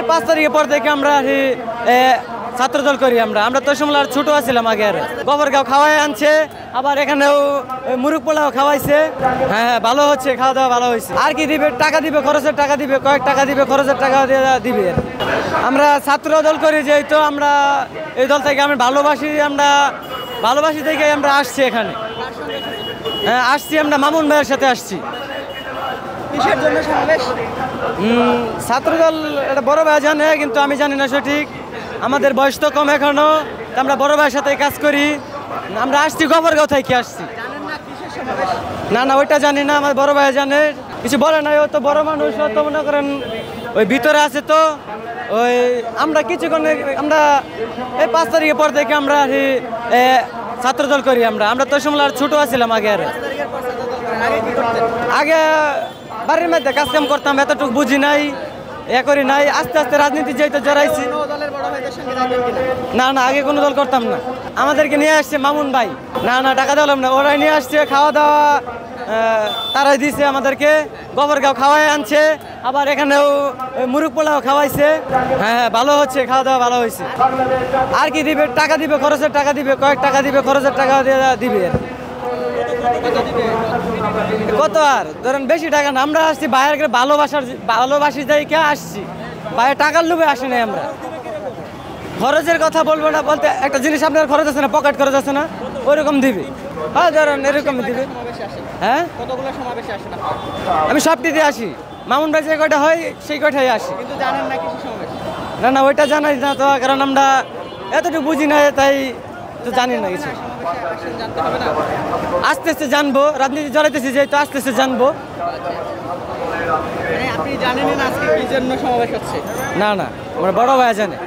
5 তারিখের পর থেকে আমরা ছাত্রদল করি। আমরা তো সময় ছোট আছিলাম আগে। আর গোবরগাঁও খাওয়াই আনছে, আবার এখানেও মুরগ পোলাও খাওয়াইছে। হ্যাঁ, ভালো হচ্ছে, খাওয়া দাওয়া ভালো হয়েছে। আর কি দিবে? টাকা দিবে, খরচের টাকা দিবে, কয়েক টাকা দিবে, খরচের টাকা দিবে। আমরা ছাত্র দল করি, যেহেতু আমরা এই দল থেকে আমি ভালোবাসি থেকে আমরা আসছি এখানে। হ্যাঁ, আসছি, আমরা মামুন ভাইয়ের সাথে আসছি। কিসের জন্য সমাবেশ? ছাত্রদল এটা বড় ভাই জানে, কিন্তু আমি জানি না সঠিক। আমাদের বয়স তো কম এখনো, আমরা বড় ভাইয়ের সাথে কাজ করি। আমরা আসছি গোবরগাঁও থেকে আসছি। না, ওইটা জানি না, আমার বড় ভাই জানে। কিছু বলে নাই, ও তো বড় মানুষ, ও তো মনে করেন ওই ভিতরে আছে। তো ওই আমরা আমরা এই 5 তারিখের পর থেকে আমরা ছাত্রদল করি। আমরা তো সময় ছোট আছিলাম আগে। আর আগে বাড়ির মধ্যে কাজ কাম করতাম, এতটুকু বুঝি নাই, করি নাই। আস্তে আস্তে রাজনীতি যেহেতু জড়াইছি। না, আগে কোনো দল করতাম না। আমাদেরকে নিয়ে আসছে মামুন ভাই। না, টাকা দিলাম না, ওরাই নিয়ে আসছে। খাওয়া দাওয়া তারাই দিছে আমাদেরকে। গোবরগাঁও খাওয়াই আনছে, আবার এখানেও মুরগ পোলাও খাওয়াইছে। হ্যাঁ, ভালো হচ্ছে, খাওয়া দাওয়া ভালো হয়েছে। আর কি দিবে? টাকা দিবে, খরচের টাকা দিবে, কয়েক টাকা দিবে, খরচের টাকা দিবে। কত আর ধরেন বেশি টাকা না। আমরা আসছি ভাইয়ের ভালোবাসি যাইকে আসছি, ভাইয়ের টাকার লোভে আসি নাই। আমরা খরচের কথা বলবো না, বলতে একটা জিনিস আপনার খরচ আছে না, পকেট খরচ আছে না, ওইরকম দিবে। হ্যাঁ, ধরেন এরকম দিবে। হ্যাঁ, আমি সবটিতে আসি। মামুন ভাই যে কয়টা হয় সেই কয়টাই আসি। না, ওইটা জানাই না তো, কারণ আমরা এতটুকু বুঝি না, তাই তো জানি না কিছু। আস্তে আস্তে জানবো, রাজনীতি জড়াইতেছি যেহেতু আস্তে আস্তে জানবো। আপনি জানেন না আজকে কি জন্য সমাবেশ হচ্ছে? না, আমার বড় ভাই জানে।